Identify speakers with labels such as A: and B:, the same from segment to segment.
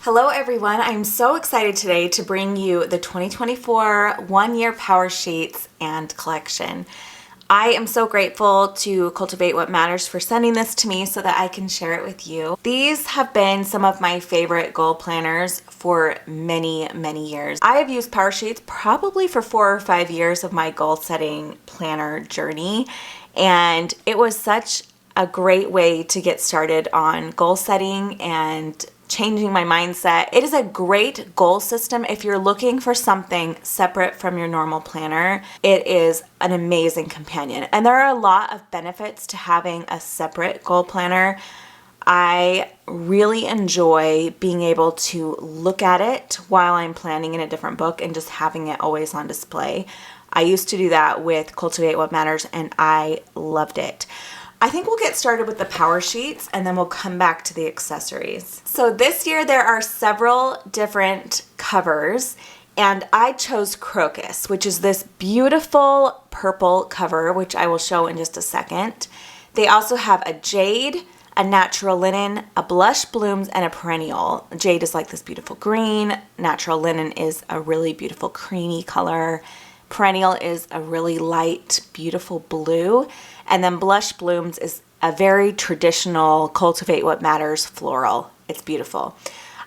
A: Hello everyone, I'm so excited today to bring you the 2024 one-year Power Sheets and collection. I am so grateful to Cultivate What Matters for sending this to me so that I can share it with you. These have been some of my favorite goal planners for many years. I have used Power Sheets probably for 4 or 5 years of my goal setting planner journey, and it was such a great way to get started on goal setting and changing my mindset. It is a great goal system if you're looking for something separate from your normal planner. It is an amazing companion, and there are a lot of benefits to having a separate goal planner. I really enjoy being able to look at it while I'm planning in a different book and just having it always on display. I used to do that with Cultivate What Matters and I loved it. I think we'll get started with the Power Sheets and then we'll come back to the accessories. So this year there are several different covers, and I chose Crocus, which is this beautiful purple cover, which I will show in just a second. They also have a jade, a natural linen, a blush blooms, and a perennial. Jade is like this beautiful green. Natural linen is a really beautiful creamy color. Perennial is a really light, beautiful blue. And then Blush Blooms is a very traditional Cultivate What Matters floral. It's beautiful.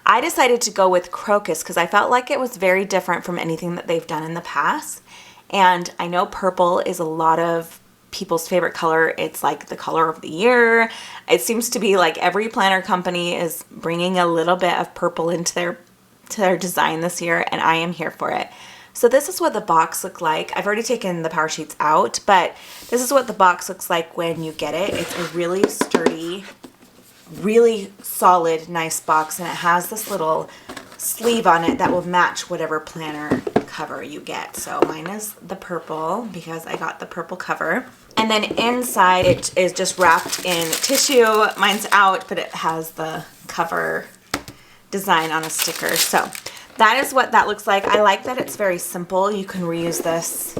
A: I decided to go with Crocus because I felt like it was very different from anything that they've done in the past. And I know purple is a lot of people's favorite color. It's like the color of the year. It seems to be like every planner company is bringing a little bit of purple into their design this year, and I am here for it. So this is what the box looks like. I've already taken the Power Sheets out, but this is what the box looks like when you get it. It's a really sturdy, really solid, nice box, and it has this little sleeve on it that will match whatever planner cover you get. So mine is the purple because I got the purple cover. And then inside it is just wrapped in tissue. Mine's out, but it has the cover design on a sticker. So that is what that looks like. I like that it's very simple. You can reuse this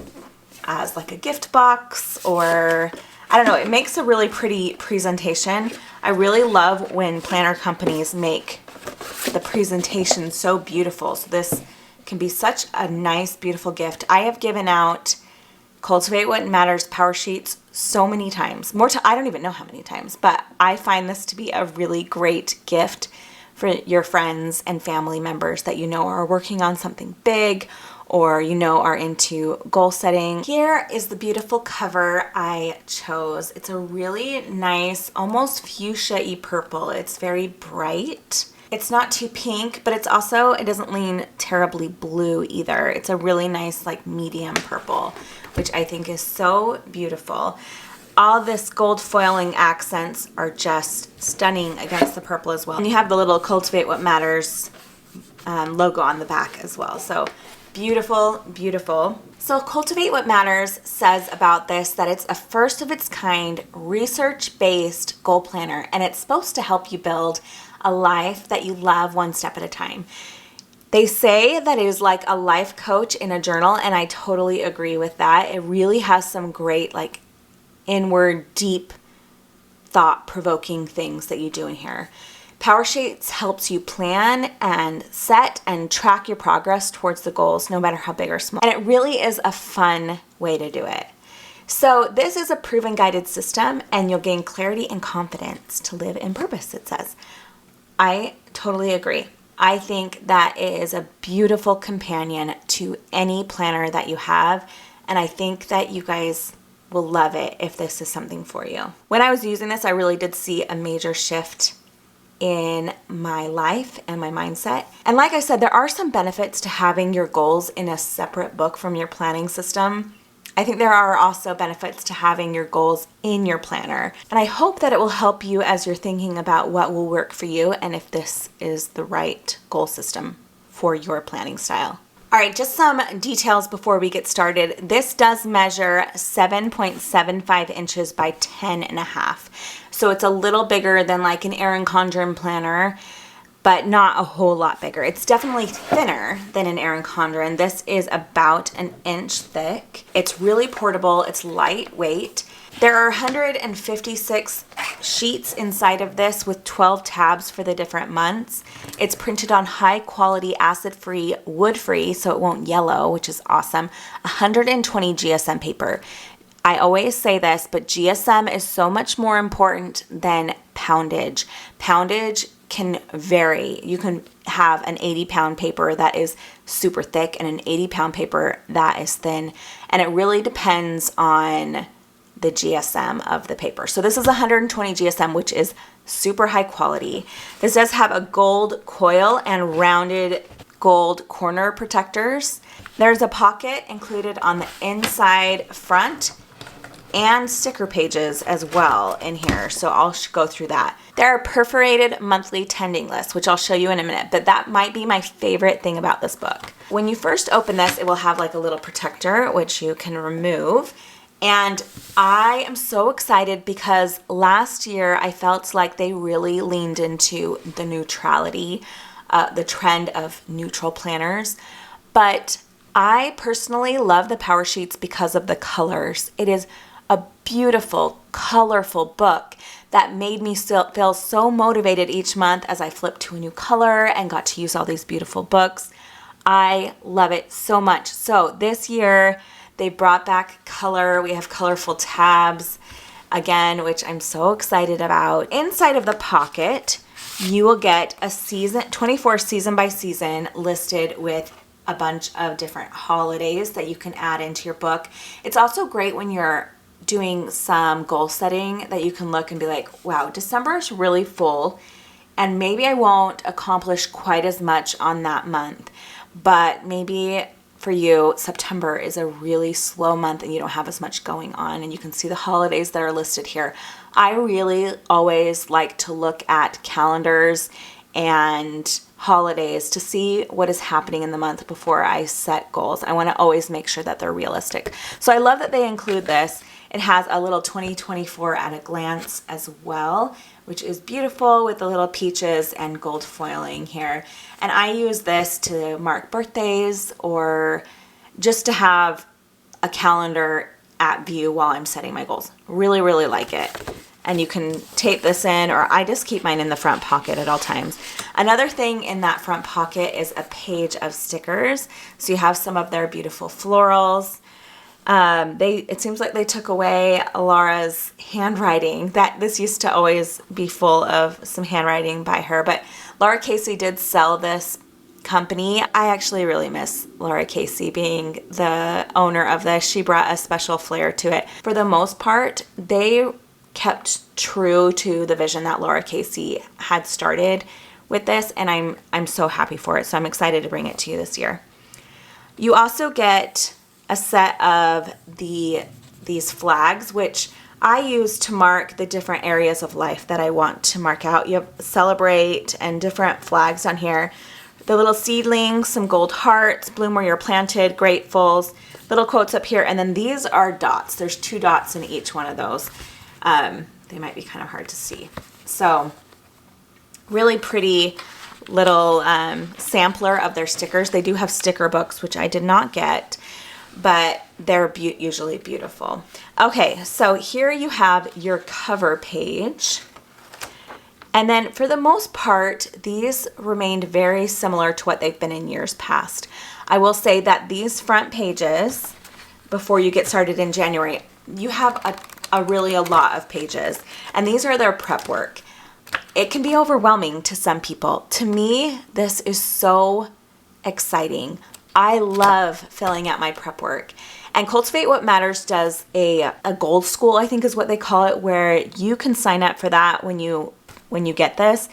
A: as like a gift box, or I don't know, it makes a really pretty presentation. I really love when planner companies make the presentation so beautiful. So this can be such a nice, beautiful gift. I have given out Cultivate What Matters Power Sheets so many times. I don't even know how many times, but I find this to be a really great gift for your friends and family members that you know are working on something big, or you know are into goal setting. Here is the beautiful cover I chose. It's a really nice, almost fuchsia-y purple. It's very bright. It's not too pink, but it doesn't lean terribly blue either. It's a really nice like medium purple, which I think is so beautiful. All this gold foiling accents are just stunning against the purple as well. And you have the little Cultivate What Matters logo on the back as well. So beautiful, beautiful. So Cultivate What Matters says about this that it's a first of its kind research-based goal planner, and it's supposed to help you build a life that you love one step at a time. They say that it is like a life coach in a journal, and I totally agree with that. It really has some great like inward, deep, thought-provoking things that you do in here. Power Sheets helps you plan and set and track your progress towards the goals, no matter how big or small. And it really is a fun way to do it. So this is a proven guided system, and you'll gain clarity and confidence to live in purpose, it says. I totally agree. I think that it is a beautiful companion to any planner that you have, and I think that you guys will love it if this is something for you. When I was using this, I really did see a major shift in my life and my mindset. And like I said, there are some benefits to having your goals in a separate book from your planning system. I think there are also benefits to having your goals in your planner. And I hope that it will help you as you're thinking about what will work for you and if this is the right goal system for your planning style. All right, just some details before we get started. This does measure 7.75 inches by 10.5. So it's a little bigger than like an Erin Condren planner, but not a whole lot bigger. It's definitely thinner than an Erin Condren. This is about an inch thick. It's really portable. It's lightweight. There are 156 sheets inside of this with 12 tabs for the different months. It's printed on high quality, acid-free, wood-free, so it won't yellow, which is awesome. 120 GSM paper. I always say this, but GSM is so much more important than poundage. Poundage can vary. You can have an 80-pound paper that is super thick and an 80-pound paper that is thin, and it really depends on the GSM of the paper. So this is 120 GSM, which is super high quality. This does have a gold coil and rounded gold corner protectors. There's a pocket included on the inside front and sticker pages as well in here. So I'll go through that. There are perforated monthly tending lists, which I'll show you in a minute, but that might be my favorite thing about this book. When you first open this, it will have like a little protector, which you can remove. And I am so excited because last year I felt like they really leaned into the neutrality, the trend of neutral planners. But I personally love the Powersheets because of the colors. It is a beautiful, colorful book that made me feel so motivated each month as I flipped to a new color and got to use all these beautiful books. I love it so much. So this year, they brought back color. We have colorful tabs again, which I'm so excited about. Inside of the pocket, you will get a 24 season by season listed with a bunch of different holidays that you can add into your book. It's also great when you're doing some goal setting that you can look and be like, wow, December is really full and maybe I won't accomplish quite as much on that month, but maybe for you, September is a really slow month and you don't have as much going on, and you can see the holidays that are listed here. I really always like to look at calendars and holidays to see what is happening in the month before I set goals. I want to always make sure that they're realistic. So I love that they include this. It has a little 2024 at a glance as well, which is beautiful with the little peaches and gold foiling here. And I use this to mark birthdays or just to have a calendar at view while I'm setting my goals. Really, really like it. And you can tape this in, or I just keep mine in the front pocket at all times. Another thing in that front pocket is a page of stickers. So you have some of their beautiful florals. It seems like they took away Laura's handwriting. This used to always be full of some handwriting by her, but Laura Casey did sell this company. I actually really miss Laura Casey being the owner of this. She brought a special flair to it. For the most part, they kept true to the vision that Laura Casey had started with this, and I'm so happy for it. So I'm excited to bring it to you this year. You also get a set of these flags, which I use to mark the different areas of life that I want to mark out. You have celebrate and different flags on here. The little seedlings, some gold hearts, bloom where you're planted, gratefuls, little quotes up here, and then these are dots. There's 2 dots in each one of those. They might be kind of hard to see. So really pretty little sampler of their stickers. They do have sticker books, which I did not get, but they're usually beautiful. Okay, so here you have your cover page. And then for the most part, these remained very similar to what they've been in years past. I will say that these front pages, before you get started in January, you have really a lot of pages. And these are their prep work. It can be overwhelming to some people. To me, this is so exciting. I love filling out my prep work. And Cultivate What Matters does a gold school, I think is what they call it, where you can sign up for that when you get this,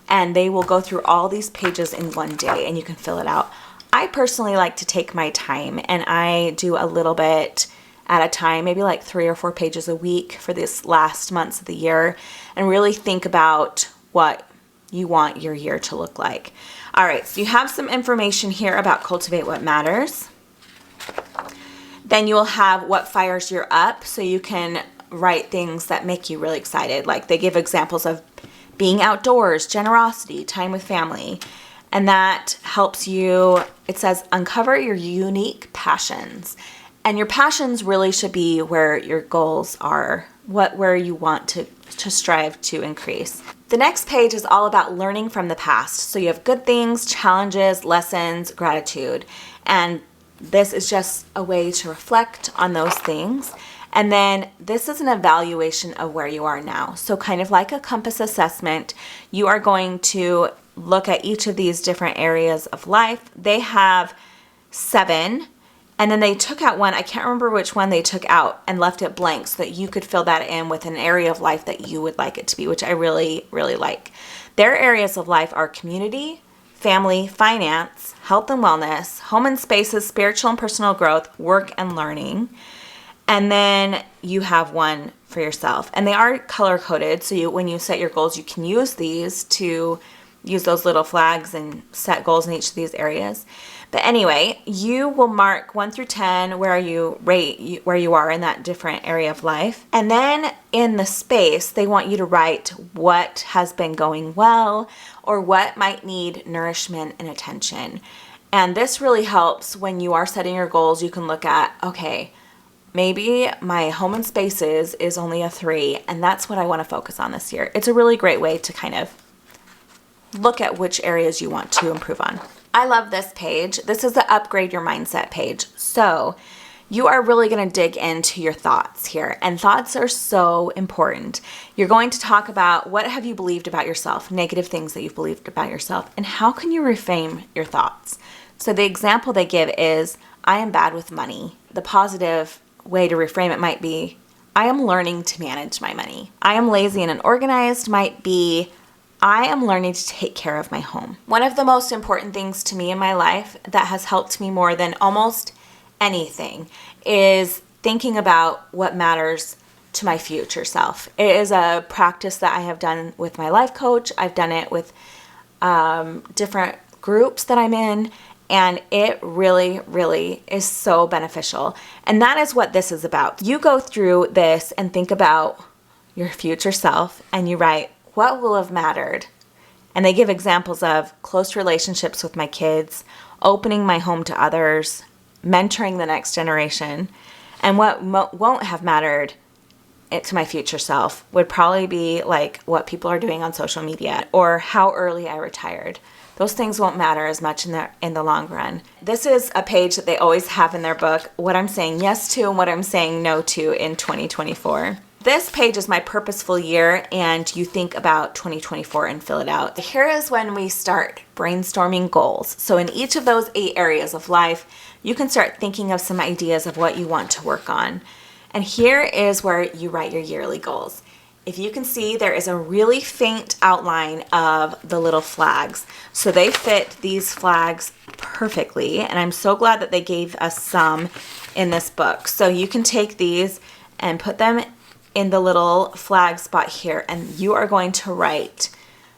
A: and they will go through all these pages in one day and you can fill it out. I personally like to take my time, and I do a little bit at a time, maybe like 3 or 4 pages a week for this last months of the year, and really think about what you want your year to look like. All right, so you have some information here about Cultivate What Matters. Then you will have what fires you up, so you can write things that make you really excited. Like they give examples of being outdoors, generosity, time with family. And that helps you, it says, uncover your unique passions. And your passions really should be where your goals are, where you want to to strive to increase. The next page is all about learning from the past. So you have good things, challenges, lessons, gratitude. And this is just a way to reflect on those things. And then this is an evaluation of where you are now. So kind of like a compass assessment, you are going to look at each of these different areas of life. They have 7, and then they took out one. I can't remember which one they took out and left it blank so that you could fill that in with an area of life that you would like it to be, which I really, really like. Their areas of life are community, family, finance, health and wellness, home and spaces, spiritual and personal growth, work and learning. And then you have one for yourself. And they are color coded, so when you set your goals, you can use these to use those little flags and set goals in each of these areas. But anyway, you will mark 1 through 10 where you rate where you are in that different area of life. And then in the space, they want you to write what has been going well or what might need nourishment and attention. And this really helps when you are setting your goals. You can look at, okay, maybe my home and spaces is only a 3, and that's what I want to focus on this year. It's a really great way to kind of look at which areas you want to improve on. I love this page. This is the Upgrade Your Mindset page. So you are really going to dig into your thoughts here, and thoughts are so important. You're going to talk about what have you believed about yourself, negative things that you've believed about yourself, and how can you reframe your thoughts. So the example they give is, I am bad with money. The positive way to reframe it might be, I am learning to manage my money. I am lazy and unorganized might be, I am learning to take care of my home. One of the most important things to me in my life that has helped me more than almost anything is thinking about what matters to my future self. It is a practice that I have done with my life coach. I've done it with different groups that I'm in, and it really, really is so beneficial. And that is what this is about. You go through this and think about your future self, and you write, what will have mattered? And they give examples of close relationships with my kids, opening my home to others, mentoring the next generation. And what won't have mattered to my future self would probably be like what people are doing on social media or how early I retired. Those things won't matter as much in the long run. This is a page that they always have in their book, what I'm saying yes to and what I'm saying no to in 2024. This page is my purposeful year, and you think about 2024 and fill it out. Here is when we start brainstorming goals. So in each of those 8 areas of life, you can start thinking of some ideas of what you want to work on. And here is where you write your yearly goals. If you can see, there is a really faint outline of the little flags. So they fit these flags perfectly, and I'm so glad that they gave us some in this book. So you can take these and put them in the little flag spot here, and you are going to write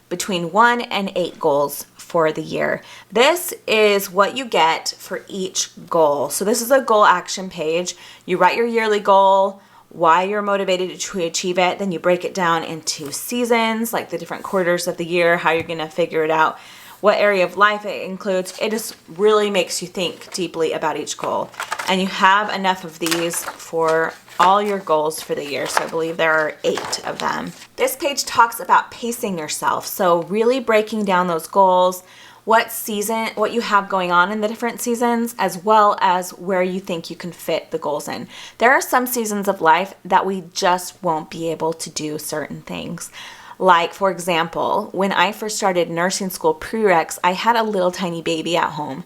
A: between 1 and 8 goals for the year. This is what you get for each goal. So this is a goal action page. You write your yearly goal, why you're motivated to achieve it, then you break it down into seasons, like the different quarters of the year, how you're going to figure it out, what area of life it includes. It just really makes you think deeply about each goal. And you have enough of these for all your goals for the year. So I believe there are 8 of them. This page talks about pacing yourself. So really breaking down those goals, what you have going on in the different seasons, as well as where you think you can fit the goals in. There are some seasons of life that we just won't be able to do certain things. Like, for example, when I first started nursing school prereqs, I had a little tiny baby at home.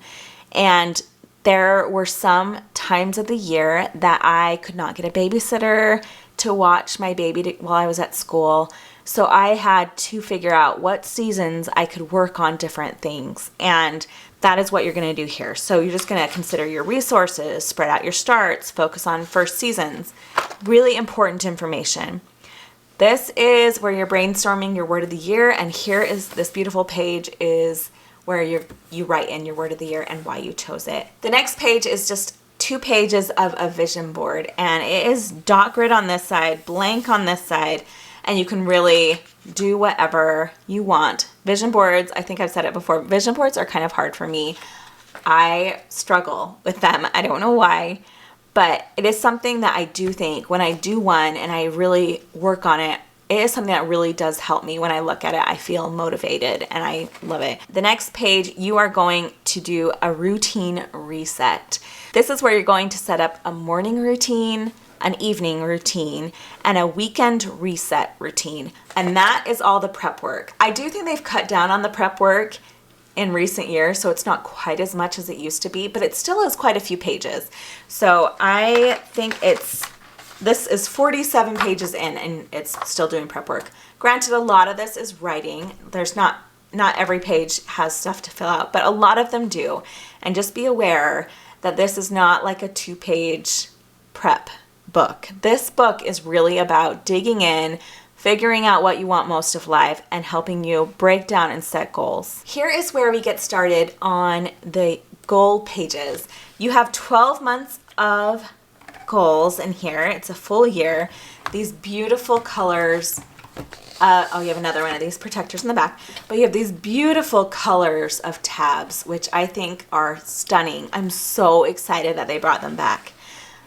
A: And there were some times of the year that I could not get a babysitter to watch my baby while I was at school. So I had to figure out what seasons I could work on different things. And that is what you're going to do here. So you're just going to consider your resources, spread out your starts, focus on first seasons. Really important information. This is where you're brainstorming your word of the year. And here is this beautiful page is where you write in your word of the year and why you chose it. The next page is just 2 pages of a vision board, and it is dot grid on this side, blank on this side, and you can really do whatever you want. Vision boards, I think I've said it before, vision boards are kind of hard for me. I struggle with them. I don't know why, but it is something that I do think when I do one and I really work on it, it is something that really does help me. When I look at it, I feel motivated and I love it. The next page, you are going to do a routine reset. This is where you're going to set up a morning routine, an evening routine, and a weekend reset routine. And that is all the prep work. I do think they've cut down on the prep work in recent years, so it's not quite as much as it used to be, but it still is quite a few pages. So I think this is 47 pages in and it's still doing prep work. Granted, a lot of this is writing. There's not every page has stuff to fill out, but a lot of them do. And just be aware that this is not like a 2-page prep book. This book is really about digging in, figuring out what you want most of life, and helping you break down and set goals. Here is where we get started on the goal pages. You have 12 months of goals in here. It's a full year. These beautiful colors. You have another one of these protectors in the back, but you have these beautiful colors of tabs, which I think are stunning. I'm so excited that they brought them back.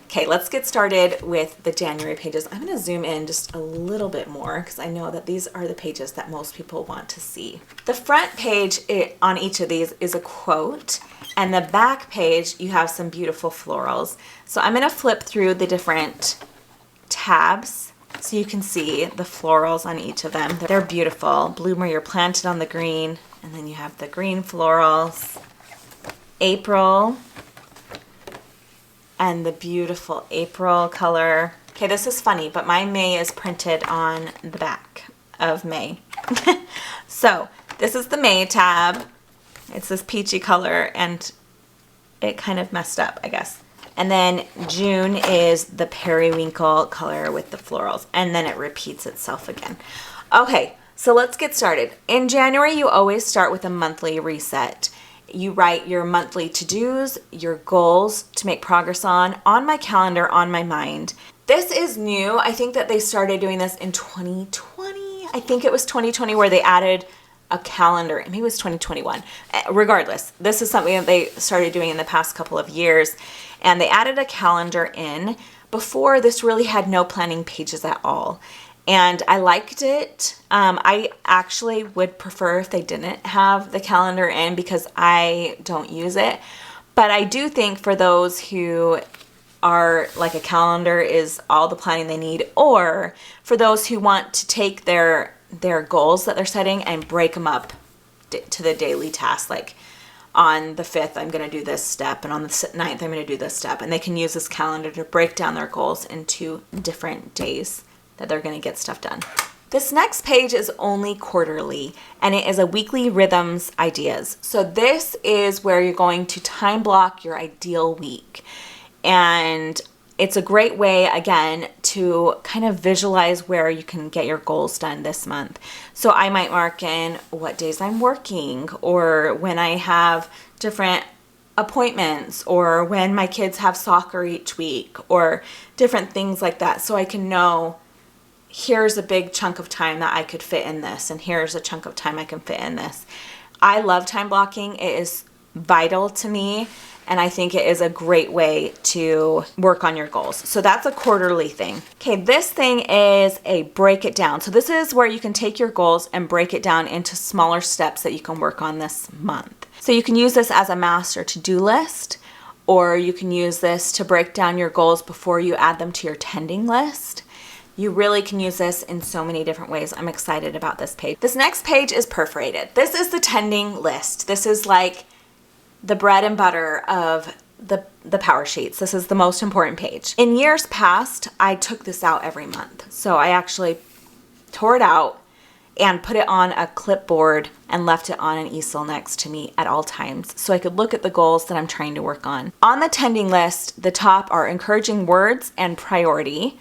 A: Okay, let's get started with the January pages. I'm going to zoom in just a little bit more because I know that these are the pages that most people want to see. The front page on each of these is a quote, and the back page you have some beautiful florals. So I'm going to flip through the different tabs so you can see the florals on each of them. They're beautiful. Bloom where you're planted on the green, and then you have the green florals. April, and the beautiful April color. Okay, this is funny, but my May is printed on the back of May. So this is the May tab. It's this peachy color, and it kind of messed up, I guess. And then June is the periwinkle color with the florals, and then it repeats itself again. Okay, so let's get started. In January, you always start with a monthly reset. You write your monthly to-dos, your goals to make progress on my calendar, on my mind. This is new. I think that they started doing this in 2020. I think it was 2020 where they added a calendar. Maybe it was 2021. Regardless, this is something that they started doing in the past couple of years. And they added a calendar in. Before, this really had no planning pages at all. And I liked it. I actually would prefer if they didn't have the calendar in because I don't use it. But I do think for those who are like a calendar is all the planning they need, or for those who want to take their goals that they're setting and break them up to the daily tasks, like on the 5th, I'm going to do this step, and on the 9th, I'm going to do this step. And they can use this calendar to break down their goals into different days that they're going to get stuff done. This next page is only quarterly, and it is a weekly rhythms ideas. So this is where you're going to time block your ideal week. And it's a great way, again, to kind of visualize where you can get your goals done this month. So I might mark in what days I'm working, or when I have different appointments, or when my kids have soccer each week, or different things like that. So I can know here's a big chunk of time that I could fit in this, and here's a chunk of time I can fit in this. I love time blocking. It is vital to me. And I think it is a great way to work on your goals. So that's a quarterly thing. Okay, this thing is a break it down. So this is where you can take your goals and break it down into smaller steps that you can work on this month. So you can use this as a master to-do list, or you can use this to break down your goals before you add them to your tending list. You really can use this in so many different ways. I'm excited about this page. This next page is perforated. This is the tending list. This is like the bread and butter of the power sheets. This is the most important page. In years past, I took this out every month. So I actually tore it out and put it on a clipboard and left it on an easel next to me at all times so I could look at the goals that I'm trying to work on. On the tending list, the top are encouraging words and priority.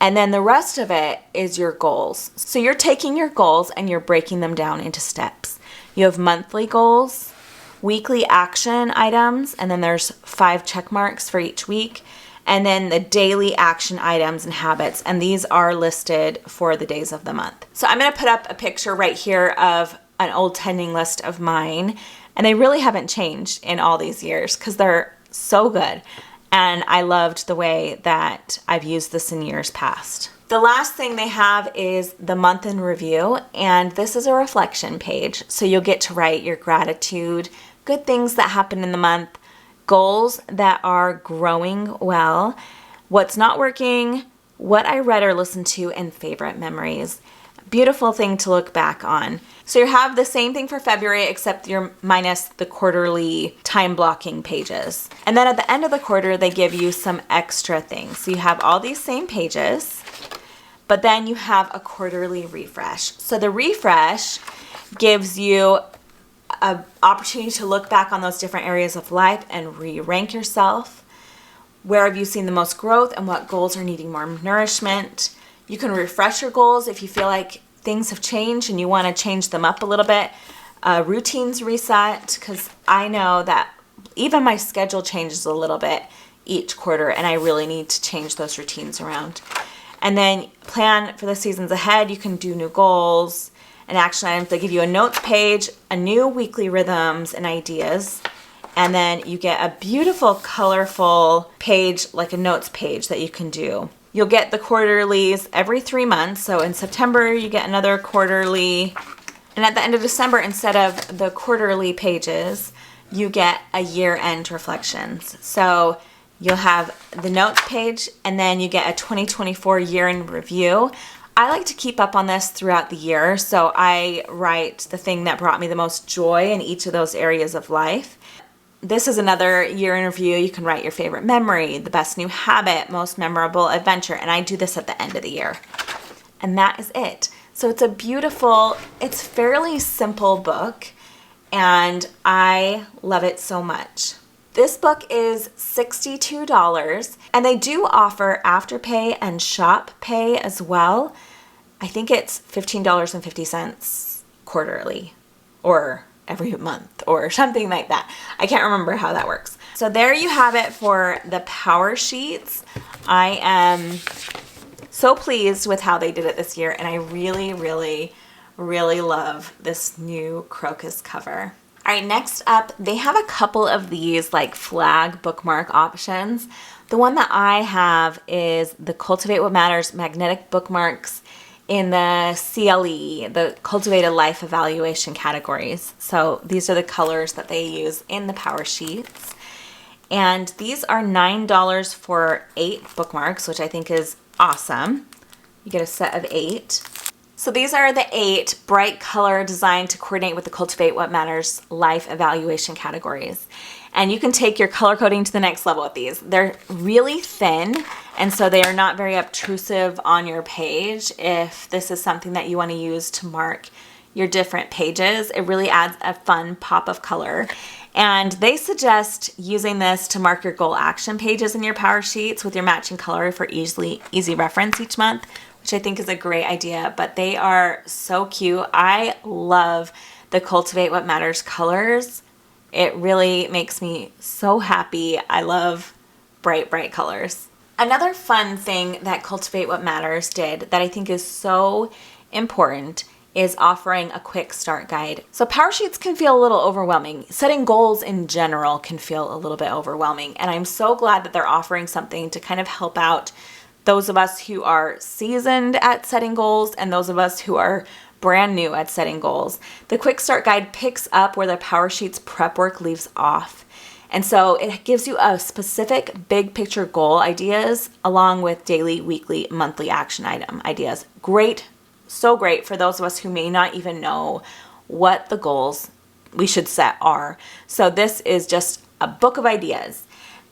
A: And then the rest of it is your goals. So you're taking your goals and you're breaking them down into steps. You have monthly goals, weekly action items, and then there's 5 check marks for each week, and then the daily action items and habits, and these are listed for the days of the month. So I'm going to put up a picture right here of an old tending list of mine, and they really haven't changed in all these years because they're so good, and I loved the way that I've used this in years past. The last thing they have is the month in review, and this is a reflection page. So you'll get to write your gratitude, good things that happened in the month, goals that are growing well, what's not working, what I read or listened to, and favorite memories. Beautiful thing to look back on. So you have the same thing for February, except you're minus the quarterly time blocking pages. And then at the end of the quarter, they give you some extra things. So you have all these same pages, but then you have a quarterly refresh. So the refresh gives you an opportunity to look back on those different areas of life and re-rank yourself. Where have you seen the most growth and what goals are needing more nourishment? You can refresh your goals if you feel like things have changed and you want to change them up a little bit. Routines reset, because I know that even my schedule changes a little bit each quarter and I really need to change those routines around. And then plan for the seasons ahead. You can do new goals and action items. They give you a notes page, a new weekly rhythms and ideas. And then you get a beautiful, colorful page, like a notes page that you can do. You'll get the quarterlies every 3 months. So in September, you get another quarterly. And at the end of December, instead of the quarterly pages, you get a year-end reflections. So you'll have the notes page, and then you get a 2024 year-end review. I like to keep up on this throughout the year, so I write the thing that brought me the most joy in each of those areas of life. This is another year in review. You can write your favorite memory, the best new habit, most memorable adventure, and I do this at the end of the year. And that is it. So it's a beautiful, it's fairly simple book, and I love it so much. This book is $62, and they do offer Afterpay and Shop Pay as well. I think it's $15.50 quarterly or every month or something like that. I can't remember how that works. So there you have it for the Powersheets. I am so pleased with how they did it this year, and I really, really, really love this new crocus cover. All right, next up, they have a couple of these like flag bookmark options. The one that I have is the Cultivate What Matters magnetic bookmarks in the CLE, the Cultivate a Life evaluation categories. So these are the colors that they use in the Powersheets. And these are $9 for 8 bookmarks, which I think is awesome. You get a set of 8. So these are the 8 bright color designed to coordinate with the Cultivate What Matters Life evaluation categories. And you can take your color coding to the next level with these. They're really thin, and so they are not very obtrusive on your page. If this is something that you want to use to mark your different pages, it really adds a fun pop of color. And they suggest using this to mark your goal action pages in your Powersheets with your matching color for easy reference each month, which I think is a great idea, but they are so cute. I love the Cultivate What Matters colors. It really makes me so happy. I love bright, bright colors. Another fun thing that Cultivate What Matters did that I think is so important is offering a quick start guide. So Powersheets can feel a little overwhelming. Setting goals in general can feel a little bit overwhelming, and I'm so glad that they're offering something to kind of help out those of us who are seasoned at setting goals and those of us who are brand new at setting goals. The Quick Start Guide picks up where the Powersheets prep work leaves off. And so it gives you a specific big picture goal ideas along with daily, weekly, monthly action item ideas. Great, so great for those of us who may not even know what the goals we should set are. So this is just a book of ideas.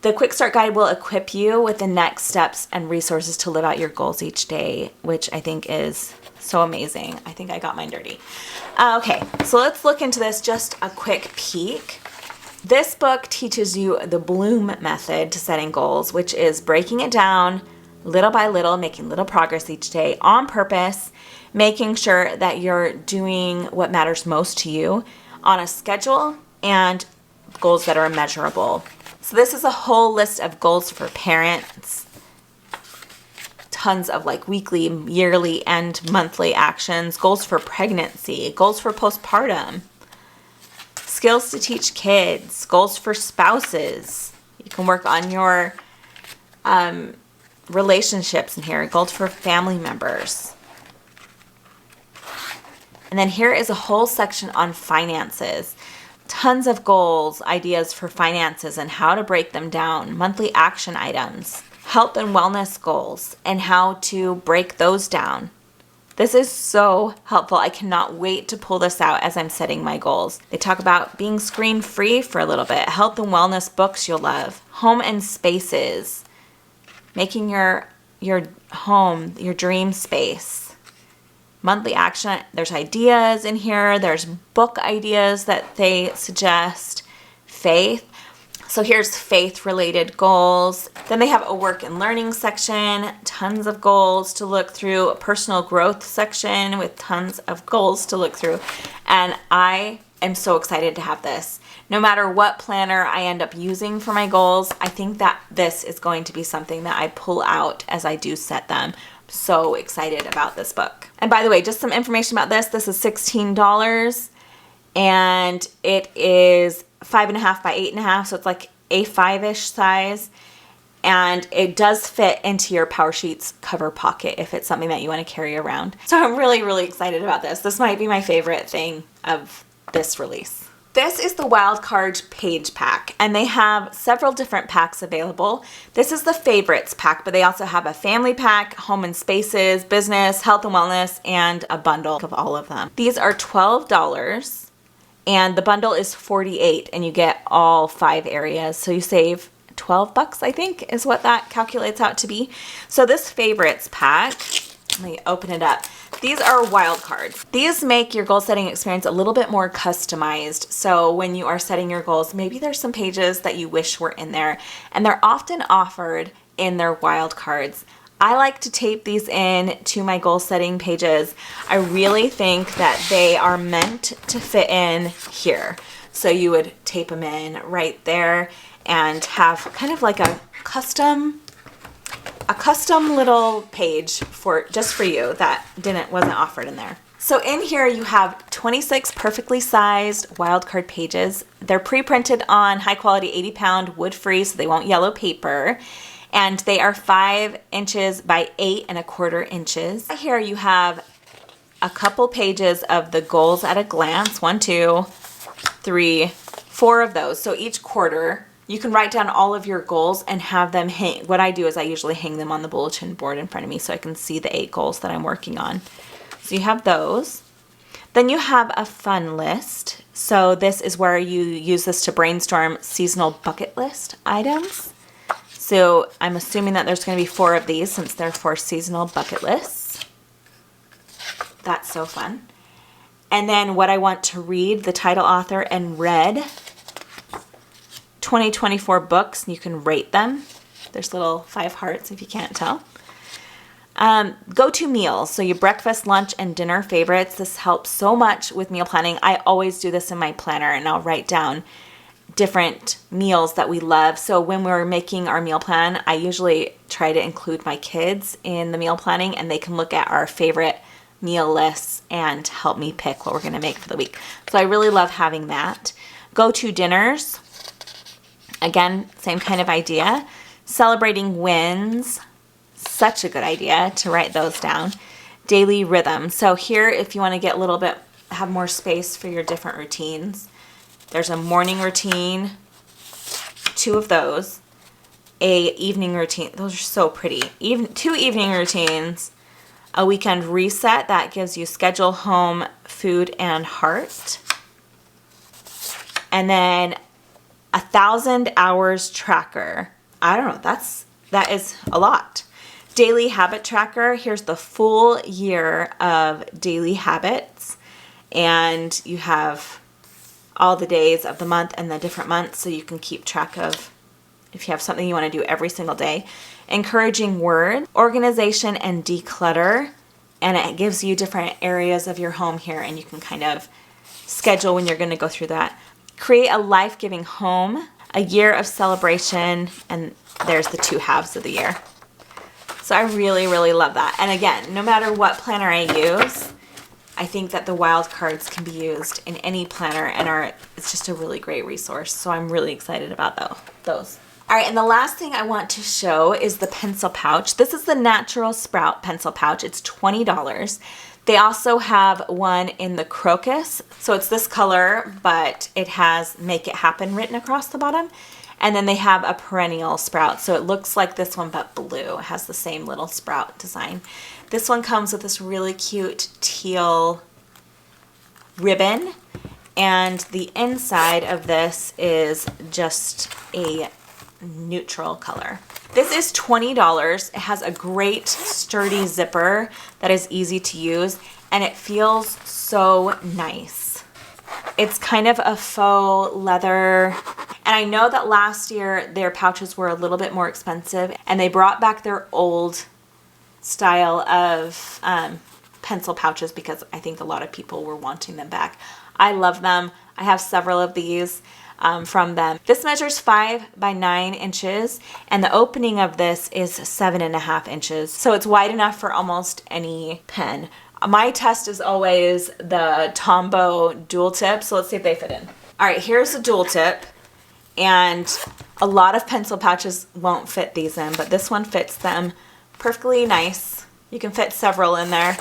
A: The Quick Start Guide will equip you with the next steps and resources to live out your goals each day, which I think is so amazing. I think I got mine dirty. Okay, so let's look into this, just a quick peek. This book teaches you the Bloom method to setting goals, which is breaking it down little by little, making little progress each day on purpose, making sure that you're doing what matters most to you on a schedule and goals that are measurable. So this is a whole list of goals for parents, tons of like weekly, yearly, and monthly actions, goals for pregnancy, goals for postpartum, skills to teach kids, goals for spouses. You can work on your relationships in here, goals for family members. And then here is a whole section on finances. Tons of goals, ideas for finances and how to break them down, monthly action items, health and wellness goals, and how to break those down. This is so helpful. I cannot wait to pull this out as I'm setting my goals. They talk about being screen-free for a little bit, health and wellness books you'll love, home and spaces, making your home your dream space. Monthly action, there's ideas in here. There's book ideas that they suggest. Faith. So here's faith-related goals. Then they have a work and learning section, tons of goals to look through, a personal growth section with tons of goals to look through. And I am so excited to have this. No matter what planner I end up using for my goals, I think that this is going to be something that I pull out as I do set them. So excited about this book. And by the way, just some information about this. This is $16 and it is 5.5 by 8.5. So it's like A5-ish size. And it does fit into your Powersheets cover pocket if it's something that you want to carry around. So I'm really, really excited about this. This might be my favorite thing of this release. This is the Wildcard Page Pack, and they have several different packs available. This is the favorites pack, but they also have a family pack, home and spaces, business, health and wellness, and a bundle of all of them. These are $12, and the bundle is $48, and you get all 5 areas. So you save $12, I think, is what that calculates out to be. So this favorites pack, let me open it up. These are wild cards. These make your goal setting experience a little bit more customized. So when you are setting your goals, maybe there's some pages that you wish were in there, and they're often offered in their wild cards. I like to tape these in to my goal setting pages. I really think that they are meant to fit in here. So you would tape them in right there and have kind of like a custom little page just for you that wasn't offered in there. So in here you have 26 perfectly sized wildcard pages. They're pre-printed on high quality 80-pound wood free, so they won't yellow paper. And they are 5 inches by 8.25 inches. Here you have a couple pages of the goals at a glance. 1, 2, 3, 4 of those. So each quarter you can write down all of your goals and have them hang. What I do is I usually hang them on the bulletin board in front of me so I can see the 8 goals that I'm working on. So you have those. Then you have a fun list. So this is where you use this to brainstorm seasonal bucket list items. So I'm assuming that there's going to be 4 of these since they're 4 seasonal bucket lists. That's so fun. And then what I want to read, the title, author, and read. 2024 books, and you can rate them. There's little 5 hearts if you can't tell. Go-to meals, so your breakfast, lunch, and dinner favorites. This helps so much with meal planning. I always do this in my planner, and I'll write down different meals that we love. So when we're making our meal plan, I usually try to include my kids in the meal planning, and they can look at our favorite meal lists and help me pick what we're going to make for the week. So I really love having that. Go-to dinners. Again, same kind of idea. Celebrating wins. Such a good idea to write those down. Daily rhythm. So here, if you want to get a little bit, have more space for your different routines. There's a morning routine, 2 of those. A evening routine. Those are so pretty. 2 evening routines. A weekend reset. That gives you schedule, home, food, and heart. And then 1,000 hours tracker. I don't know, that is a lot. Daily habit tracker. Here's the full year of daily habits, and you have all the days of the month and the different months, so you can keep track of if you have something you want to do every single day. Encouraging word, organization, and declutter, and it gives you different areas of your home here, and you can kind of schedule when you're going to go through that. Create a life-giving home, a year of celebration, and there's the 2 halves of the year. So I really, really love that. And again, no matter what planner I use, I think that the wild cards can be used in any planner and it's just a really great resource. So I'm really excited about those. All right, and the last thing I want to show is the pencil pouch. This is the Natural Sprout pencil pouch. It's $20. They also have one in the crocus. So it's this color, but it has Make It Happen written across the bottom. And then they have a perennial sprout. So it looks like this one, but blue. It has the same little sprout design. This one comes with this really cute teal ribbon. And the inside of this is just a neutral color. This is $20. It has a great sturdy zipper that is easy to use, and it feels so nice. It's kind of a faux leather, and I know that last year their pouches were a little bit more expensive, and they brought back their old style of pencil pouches because I think a lot of people were wanting them back. I love them. I have several of these from them. This measures 5 by 9 inches, and the opening of this is 7.5 inches. So it's wide enough for almost any pen. My test is always the Tombow dual tip, so let's see if they fit in. All right, here's the dual tip, and a lot of pencil pouches won't fit these in, but this one fits them perfectly nice. You can fit several in there.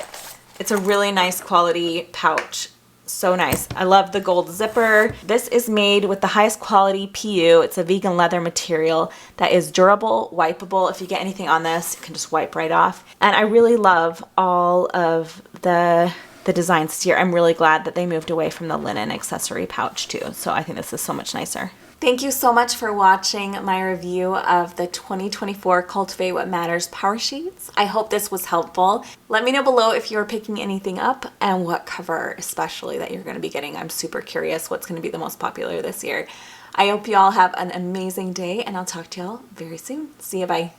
A: It's a really nice quality pouch. So nice. I love the gold zipper. This is made with the highest quality PU. It's a vegan leather material that is durable, wipeable. If you get anything on this, you can just wipe right off. And I really love all of the designs here. I'm really glad that they moved away from the linen accessory pouch too. So I think this is so much nicer. Thank you so much for watching my review of the 2024 Cultivate What Matters Power Sheets. I hope this was helpful. Let me know below if you're picking anything up and what cover especially that you're going to be getting. I'm super curious what's going to be the most popular this year. I hope you all have an amazing day, and I'll talk to y'all very soon. See you, bye.